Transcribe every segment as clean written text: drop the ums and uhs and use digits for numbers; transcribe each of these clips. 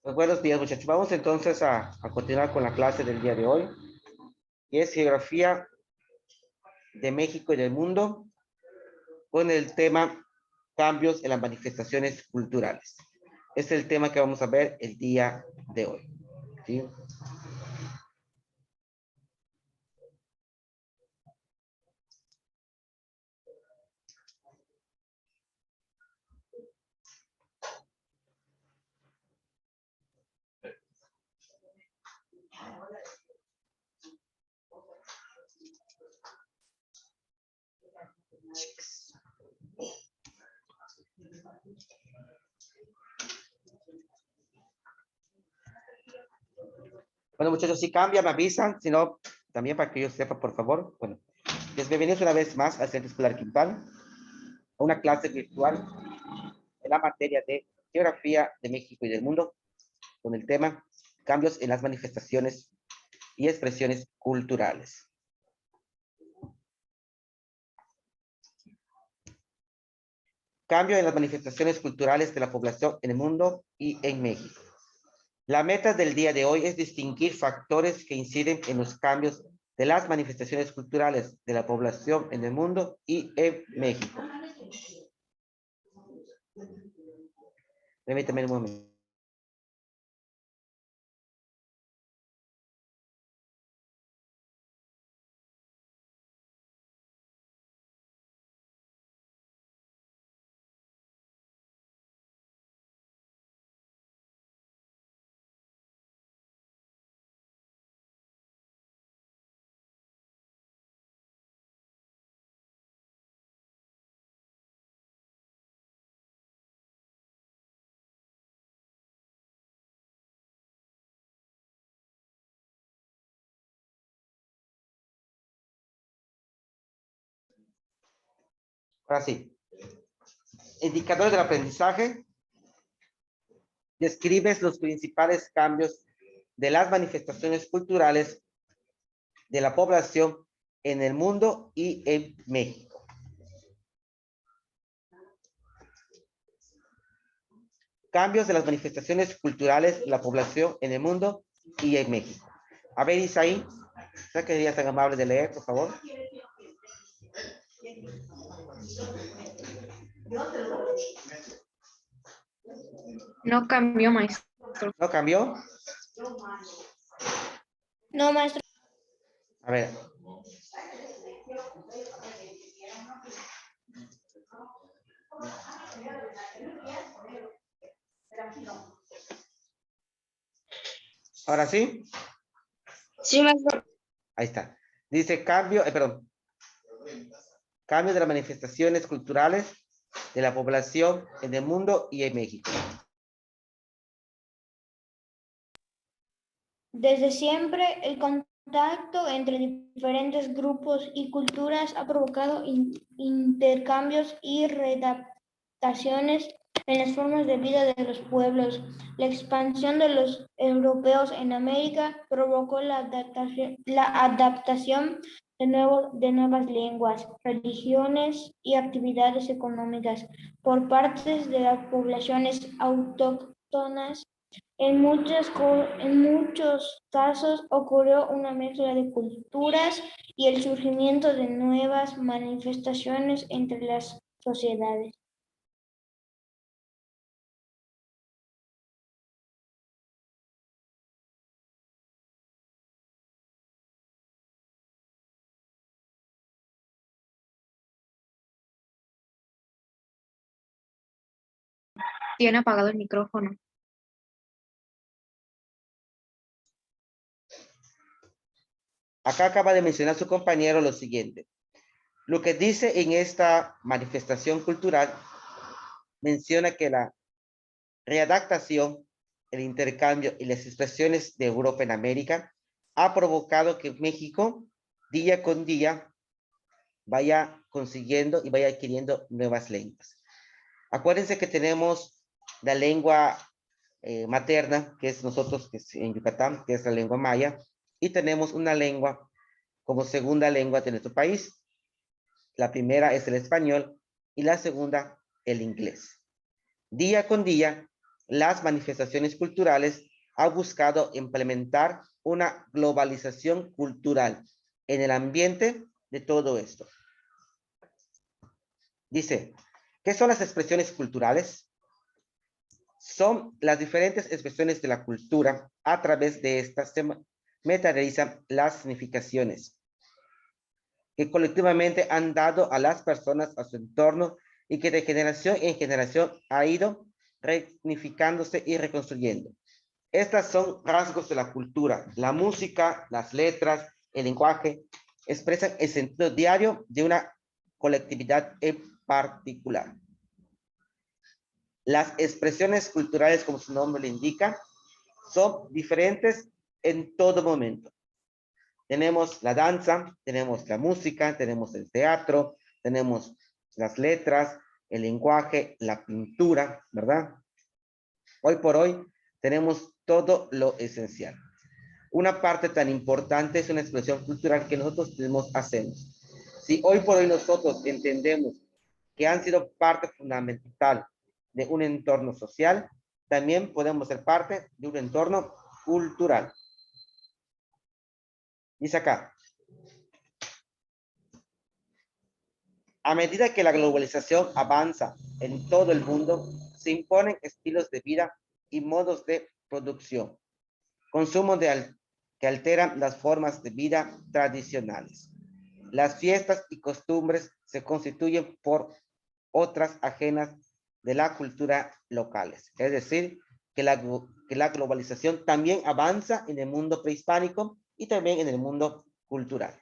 Pues buenos días, muchachos. Vamos entonces a continuar con la clase del día de hoy, que es Geografía de México y del Mundo, con el tema Cambios en las manifestaciones culturales. Es el tema que vamos a ver el día de hoy. ¿Sí? Bueno, muchachos, si cambia, me avisan, si no, también para que yo sepa, por favor. Bueno, bienvenidos una vez más al Centro Escolar Quintana, a una clase virtual en la materia de Geografía de México y del Mundo, con el tema Cambios en las manifestaciones y expresiones culturales. Cambio en las manifestaciones culturales de la población en el mundo y en México. La meta del día de hoy es distinguir factores que inciden en los cambios de las manifestaciones culturales de la población en el mundo y en México. Permítame un momento. Ahora sí. Indicadores del aprendizaje. Describes los principales cambios de las manifestaciones culturales de la población en el mundo y en México. Cambios de las manifestaciones culturales de la población en el mundo y en México. A ver, Isaí, ¿sabes que sería tan amable de leer, por favor? No cambió, maestro. ¿No cambió? No, maestro. A ver. ¿Ahora sí? Sí, maestro. Ahí está. Dice cambio, perdón. Cambio de las manifestaciones culturales de la población en el mundo y en México. Desde siempre, el contacto entre diferentes grupos y culturas ha provocado intercambios y readaptaciones en las formas de vida de los pueblos. La expansión de los europeos en América provocó la adaptación de nuevas lenguas, religiones y actividades económicas por parte de las poblaciones autóctonas. En muchos casos ocurrió una mezcla de culturas y el surgimiento de nuevas manifestaciones entre las sociedades. Tiene apagado el micrófono. Acá acaba de mencionar su compañero lo siguiente. Lo que dice en esta manifestación cultural menciona que la readaptación, el intercambio y las expresiones de Europa en América ha provocado que México día con día vaya consiguiendo y vaya adquiriendo nuevas lenguas. Acuérdense que tenemos la lengua materna, que es nosotros que es en Yucatán, que es la lengua maya, y tenemos una lengua como segunda lengua de nuestro país. La primera es el español y la segunda el inglés. Día con día las manifestaciones culturales ha buscado implementar una globalización cultural en el ambiente de todo esto. Dice, ¿qué son las expresiones culturales? Son las diferentes expresiones de la cultura. A través de estas se materializan las significaciones que colectivamente han dado a las personas a su entorno y que de generación en generación ha ido resignificándose y reconstruyendo. Estas son rasgos de la cultura. La música, las letras, el lenguaje expresan el sentido diario de una colectividad en particular. Las expresiones culturales, como su nombre le indica, son diferentes en todo momento. Tenemos la danza, tenemos la música, tenemos el teatro, tenemos las letras, el lenguaje, la pintura, ¿verdad? Hoy por hoy tenemos todo lo esencial. Una parte tan importante es una expresión cultural que nosotros mismos hacemos. Si hoy por hoy nosotros entendemos que han sido parte fundamental de un entorno social, también podemos ser parte de un entorno cultural. Dice acá, a medida que la globalización avanza en todo el mundo, se imponen estilos de vida y modos de producción, consumo que alteran las formas de vida tradicionales. Las fiestas y costumbres se constituyen por otras ajenas de la cultura locales. Es decir, que la globalización también avanza en el mundo prehispánico y también en el mundo cultural.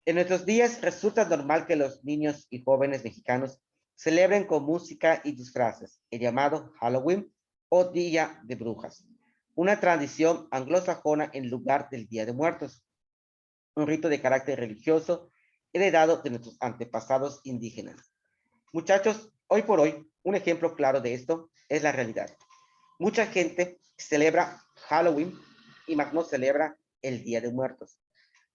En nuestros días resulta normal que los niños y jóvenes mexicanos celebren con música y disfraces el llamado Halloween o Día de Brujas, una tradición anglosajona en lugar del Día de Muertos, un rito de carácter religioso heredado de nuestros antepasados indígenas. Muchachos, hoy por hoy, un ejemplo claro de esto es la realidad. Mucha gente celebra Halloween y no celebra el Día de Muertos.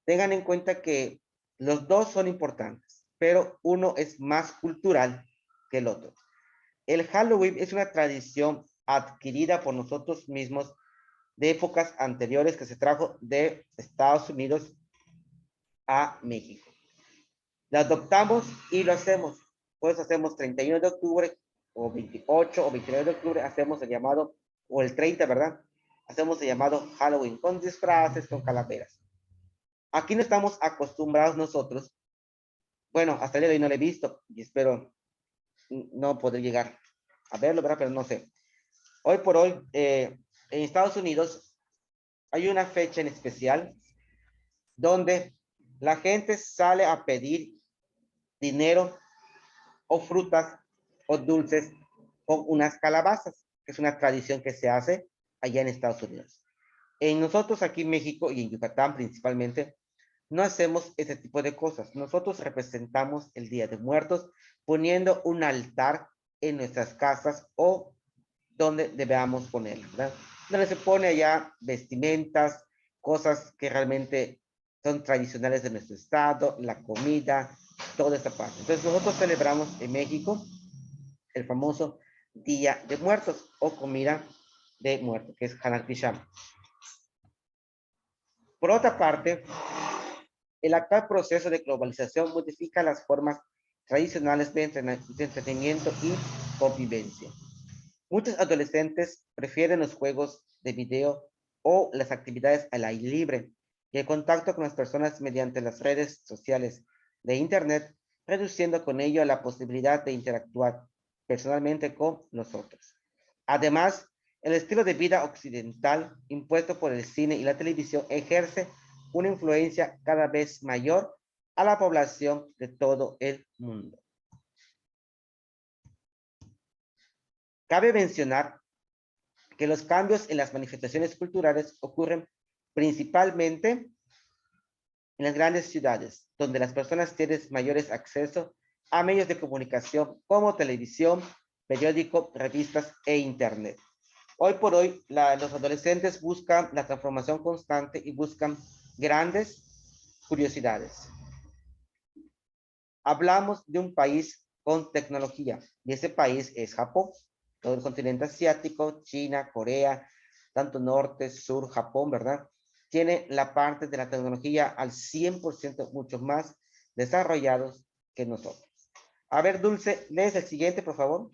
Tengan en cuenta que los dos son importantes, pero uno es más cultural que el otro. El Halloween es una tradición adquirida por nosotros mismos de épocas anteriores que se trajo de Estados Unidos a México. La adoptamos y lo hacemos. Pues hacemos 31 de octubre o 28 o 29 de octubre, hacemos el llamado, o el 30, ¿verdad? Hacemos el llamado Halloween con disfraces, con calaveras. Aquí no estamos acostumbrados nosotros. Bueno, hasta el día de hoy no lo he visto y espero no poder llegar a verlo, ¿verdad? Pero no sé. Hoy por hoy, en Estados Unidos hay una fecha en especial donde la gente sale a pedir dinero o frutas o dulces con unas calabazas, que es una tradición que se hace allá en Estados Unidos. En nosotros aquí en México y en Yucatán principalmente, no hacemos ese tipo de cosas. Nosotros representamos el Día de Muertos poniendo un altar en nuestras casas o donde debamos ponerlo, ¿verdad? Donde se pone allá vestimentas, cosas que realmente son tradicionales de nuestro estado, la comida, toda esta parte. Entonces nosotros celebramos en México el famoso Día de Muertos o comida de muertos, que es Hanal Pisham. Por otra parte, el actual proceso de globalización modifica las formas tradicionales de entretenimiento y convivencia. Muchos adolescentes prefieren los juegos de video o las actividades al aire libre y el contacto con las personas mediante las redes sociales de Internet, reduciendo con ello la posibilidad de interactuar personalmente con nosotros. Además, el estilo de vida occidental impuesto por el cine y la televisión ejerce una influencia cada vez mayor a la población de todo el mundo. Cabe mencionar que los cambios en las manifestaciones culturales ocurren principalmente en las grandes ciudades, donde las personas tienen mayores acceso a medios de comunicación como televisión, periódico, revistas e internet. Hoy por hoy, los adolescentes buscan la transformación constante y buscan grandes curiosidades. Hablamos de un país con tecnología y ese país es Japón. Todo el continente asiático, China, Corea, tanto norte, sur, Japón, ¿verdad? Tiene la parte de la tecnología al 100% mucho más desarrollados que nosotros. A ver, Dulce, lees el siguiente, por favor.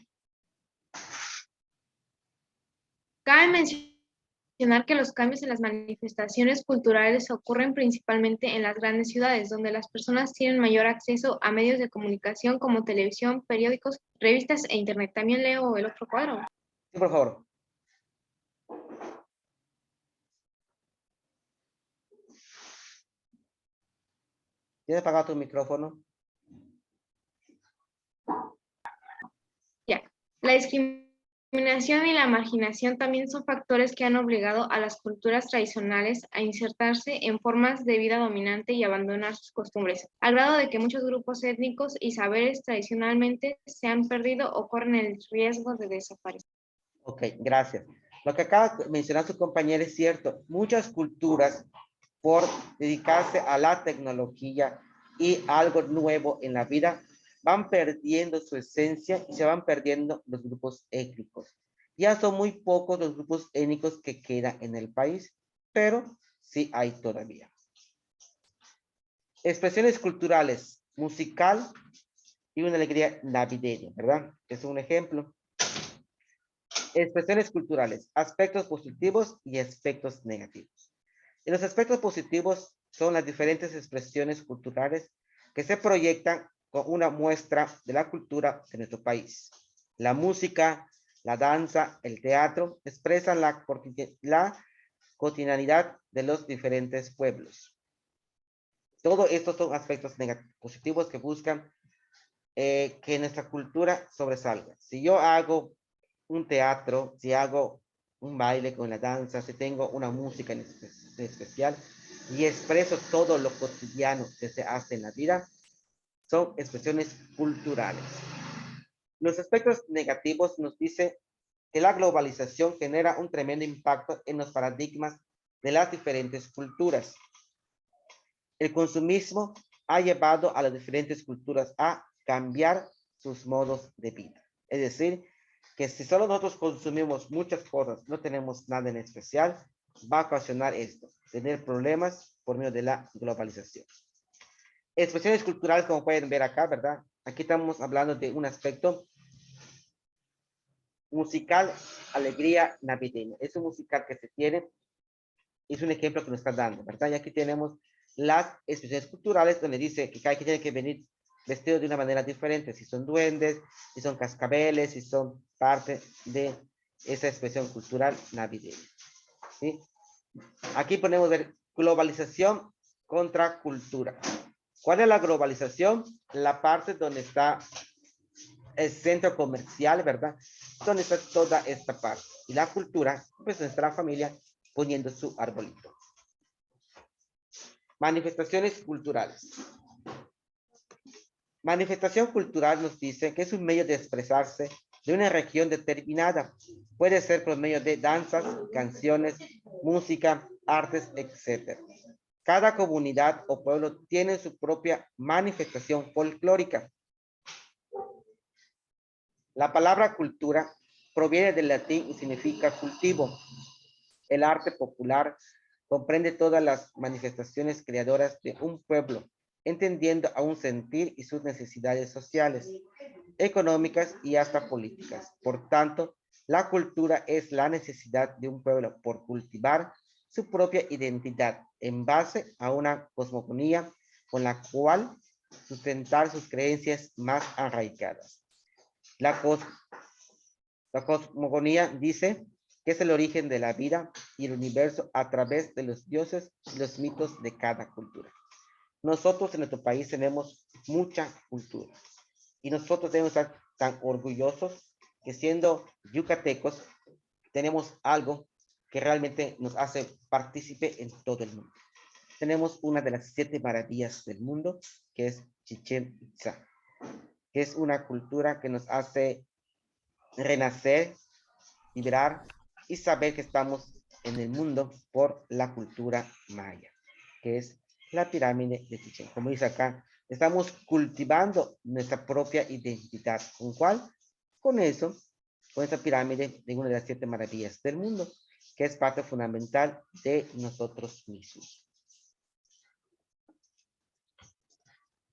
Cabe mencionar que los cambios en las manifestaciones culturales ocurren principalmente en las grandes ciudades, donde las personas tienen mayor acceso a medios de comunicación como televisión, periódicos, revistas e internet. También leo el otro cuadro. Sí, por favor. ¿Tienes apagado tu micrófono? Ya. La discriminación y la marginación también son factores que han obligado a las culturas tradicionales a insertarse en formas de vida dominante y abandonar sus costumbres, al grado de que muchos grupos étnicos y saberes tradicionalmente se han perdido o corren el riesgo de desaparecer. Ok, gracias. Lo que acaba de mencionar su compañera es cierto. Muchas culturas, por dedicarse a la tecnología y algo nuevo en la vida, van perdiendo su esencia y se van perdiendo los grupos étnicos. Ya son muy pocos los grupos étnicos que quedan en el país, pero sí hay todavía. Expresiones culturales, musical y una alegría navideña, ¿verdad? Es un ejemplo. Expresiones culturales, aspectos positivos y aspectos negativos. Y los aspectos positivos son las diferentes expresiones culturales que se proyectan con una muestra de la cultura de nuestro país. La música, la danza, el teatro expresan la cotidianidad de los diferentes pueblos. Todos estos son aspectos positivos que buscan que nuestra cultura sobresalga. Si yo hago un teatro, si hago un baile con la danza, si tengo una música en especial y expreso todo lo cotidiano que se hace en la vida, son expresiones culturales. Los aspectos negativos nos dice que la globalización genera un tremendo impacto en los paradigmas de las diferentes culturas. El consumismo ha llevado a las diferentes culturas a cambiar sus modos de vida. Es decir, que si solo nosotros consumimos muchas cosas, no tenemos nada en especial, va a ocasionar esto, tener problemas por medio de la globalización. Expresiones culturales, como pueden ver acá, ¿verdad? Aquí estamos hablando de un aspecto musical, alegría navideña. Es un musical que se tiene, es un ejemplo que nos está dando, ¿verdad? Y aquí tenemos las expresiones culturales donde dice que cada quien tiene que venir vestido de una manera diferente, si son duendes, si son cascabeles, si son parte de esa expresión cultural navideña. ¿Sí? Aquí podemos ver globalización contra cultura. ¿Cuál es la globalización? La parte donde está el centro comercial, ¿verdad? Donde está toda esta parte. Y la cultura, pues nuestra familia poniendo su arbolito. Manifestaciones culturales. Manifestación cultural nos dice que es un medio de expresarse de una región determinada. Puede ser por medio de danzas, canciones, música, artes, etc. Cada comunidad o pueblo tiene su propia manifestación folclórica. La palabra cultura proviene del latín y significa cultivo. El arte popular comprende todas las manifestaciones creadoras de un pueblo, entendiendo a un sentir y sus necesidades sociales, económicas y hasta políticas. Por tanto, la cultura es la necesidad de un pueblo por cultivar su propia identidad en base a una cosmogonía con la cual sustentar sus creencias más arraigadas. La cosmogonía dice que es el origen de la vida y el universo a través de los dioses y los mitos de cada cultura. Nosotros en nuestro país tenemos mucha cultura y nosotros debemos estar tan orgullosos que siendo yucatecos tenemos algo que realmente nos hace partícipe en todo el mundo. Tenemos una de las 7 maravillas del mundo, que es Chichén Itzá, que es una cultura que nos hace renacer, vibrar y saber que estamos en el mundo por la cultura maya, que es la pirámide de Chichén. Como dice acá, Estamos cultivando nuestra propia identidad. ¿Con cuál? Con eso, con esta pirámide de una de las 7 maravillas del mundo, que es parte fundamental de nosotros mismos.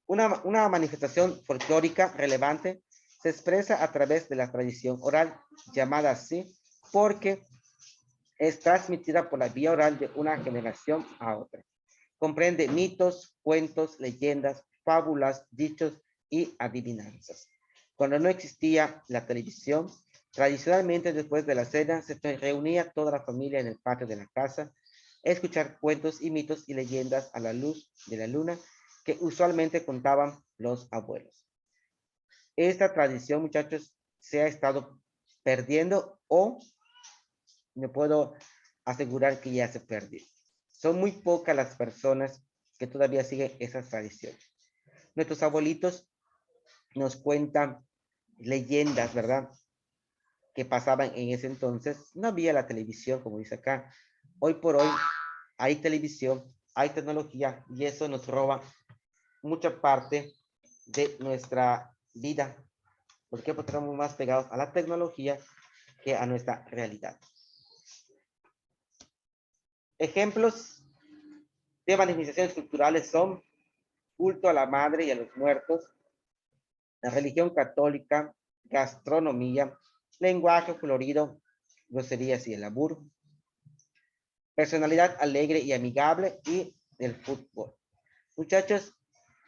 Una manifestación folclórica relevante se expresa a través de la tradición oral, llamada así porque es transmitida por la vía oral de una generación a otra. Comprende mitos, cuentos, leyendas, fábulas, dichos y adivinanzas. Cuando no existía la televisión, tradicionalmente después de la cena se reunía toda la familia en el patio de la casa a escuchar cuentos y mitos y leyendas a la luz de la luna que usualmente contaban los abuelos. Esta tradición, muchachos, se ha estado perdiendo o me puedo asegurar que ya se perdió. Son muy pocas las personas que todavía siguen esas tradiciones. Nuestros abuelitos nos cuentan leyendas, ¿verdad? Que pasaban en ese entonces. No había la televisión, como dice acá. Hoy por hoy hay televisión, hay tecnología y eso nos roba mucha parte de nuestra vida. ¿Por qué? Porque estamos más pegados a la tecnología que a nuestra realidad. Ejemplos de manifestaciones culturales son culto a la madre y a los muertos, la religión católica, gastronomía, lenguaje florido, groserías y el albur, personalidad alegre y amigable y el fútbol. Muchachos,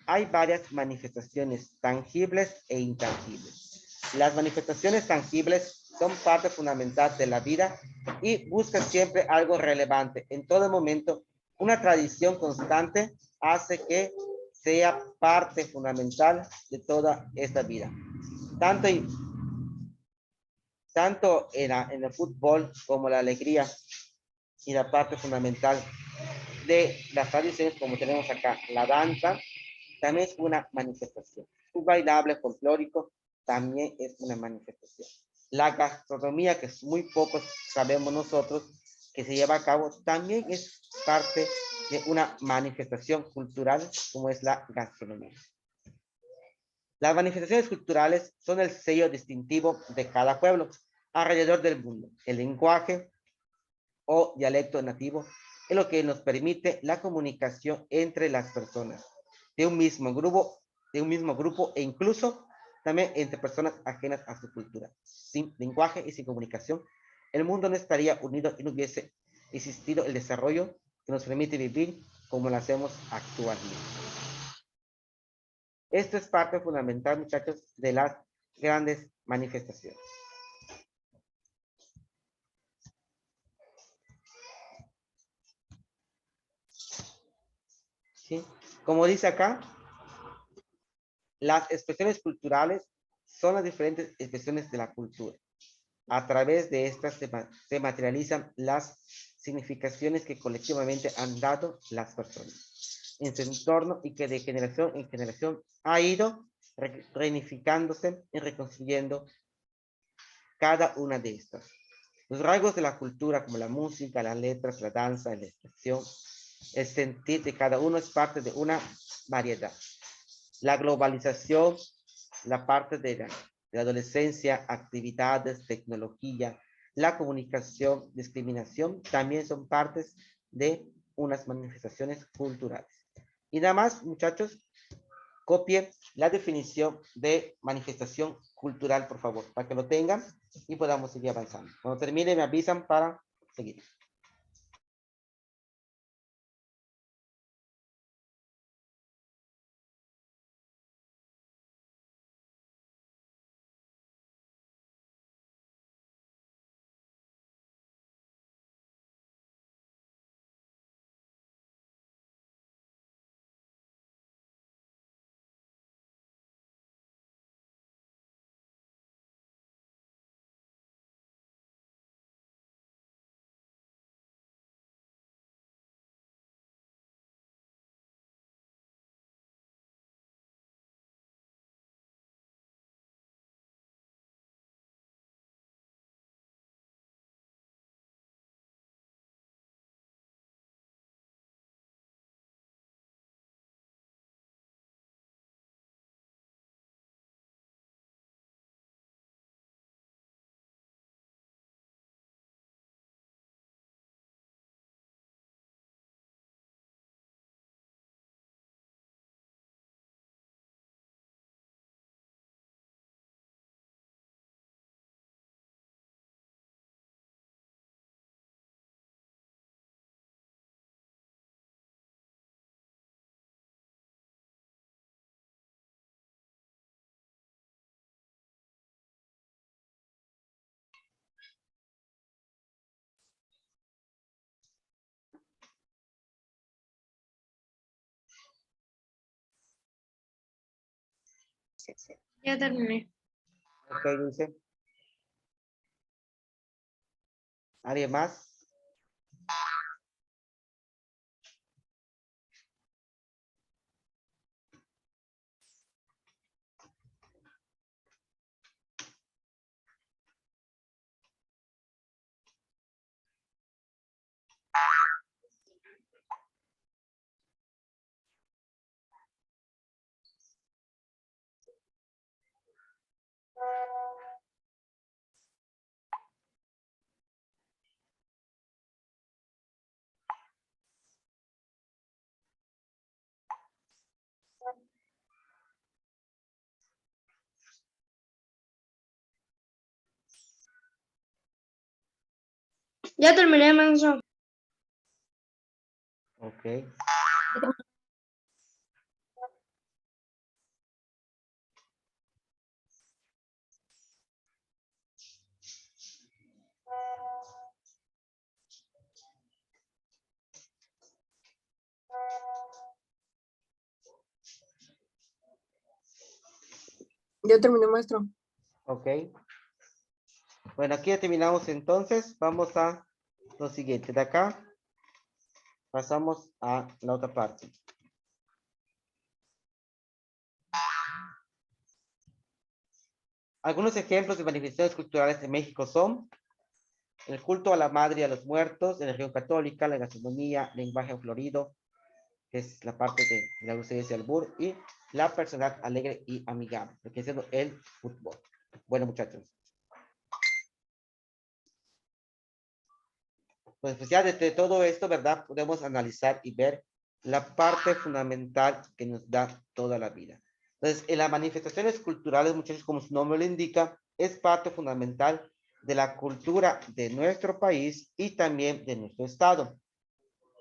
hay varias manifestaciones tangibles e intangibles. Las manifestaciones tangibles son parte fundamental de la vida y buscan siempre algo relevante. En todo momento, una tradición constante hace que sea parte fundamental de toda esta vida. Tanto en el fútbol como la alegría y la parte fundamental de las tradiciones, como tenemos acá, la danza, también es una manifestación. Un bailable folclórico también es una manifestación. La gastronomía, que es muy pocos sabemos nosotros que se lleva a cabo, también es parte de una manifestación cultural como es la gastronomía. Las manifestaciones culturales son el sello distintivo de cada pueblo alrededor del mundo. El lenguaje o dialecto nativo es lo que nos permite la comunicación entre las personas de un mismo grupo e incluso también entre personas ajenas a su cultura. Sin lenguaje y sin comunicación, el mundo no estaría unido y no hubiese existido el desarrollo que nos permite vivir como lo hacemos actualmente. Esto es parte fundamental, muchachos, de las grandes manifestaciones. ¿Sí? Como dice acá, las expresiones culturales son las diferentes expresiones de la cultura. A través de estas se materializan las significaciones que colectivamente han dado las personas en su entorno y que de generación en generación ha ido reunificándose y reconstruyendo cada una de estas. Los rasgos de la cultura, como la música, las letras, la danza, la expresión, el sentir de cada uno es parte de una variedad. La globalización, la parte de la adolescencia, actividades, tecnología, la comunicación, discriminación, también son partes de unas manifestaciones culturales. Y nada más, muchachos, copien la definición de manifestación cultural, por favor, para que lo tengan y podamos seguir avanzando. Cuando termine, me avisan para seguir. Ya terminé. Ok, Dulce. ¿Alguien más? Ya terminé, maestro. Ok. Ya terminé, maestro. Ok. Bueno, aquí ya terminamos entonces. Vamos a lo siguiente. De acá pasamos a la otra parte. Algunos ejemplos de manifestaciones culturales en México son el culto a la madre y a los muertos, la religión católica, la gastronomía, lenguaje florido, que es la parte de la lucidez y albur, y la personalidad alegre y amigable, lo que es el fútbol. Bueno, muchachos. Pues ya desde todo esto, ¿verdad? Podemos analizar y ver la parte fundamental que nos da toda la vida. Entonces, en las manifestaciones culturales, muchachos, como su nombre lo indica, es parte fundamental de la cultura de nuestro país y también de nuestro estado.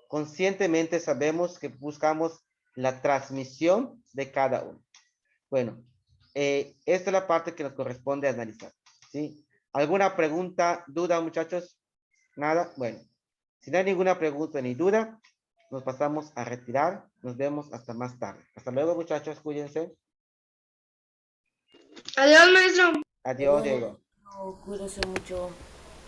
Conscientemente sabemos que buscamos la transmisión de cada uno. Bueno, esta es la parte que nos corresponde analizar, ¿sí? ¿Alguna pregunta, duda, muchachos? Nada, bueno. Si no hay ninguna pregunta ni duda, nos pasamos a retirar. Nos vemos hasta más tarde. Hasta luego, muchachos. Cuídense. Adiós, maestro. Adiós, Diego. No, cuídese mucho.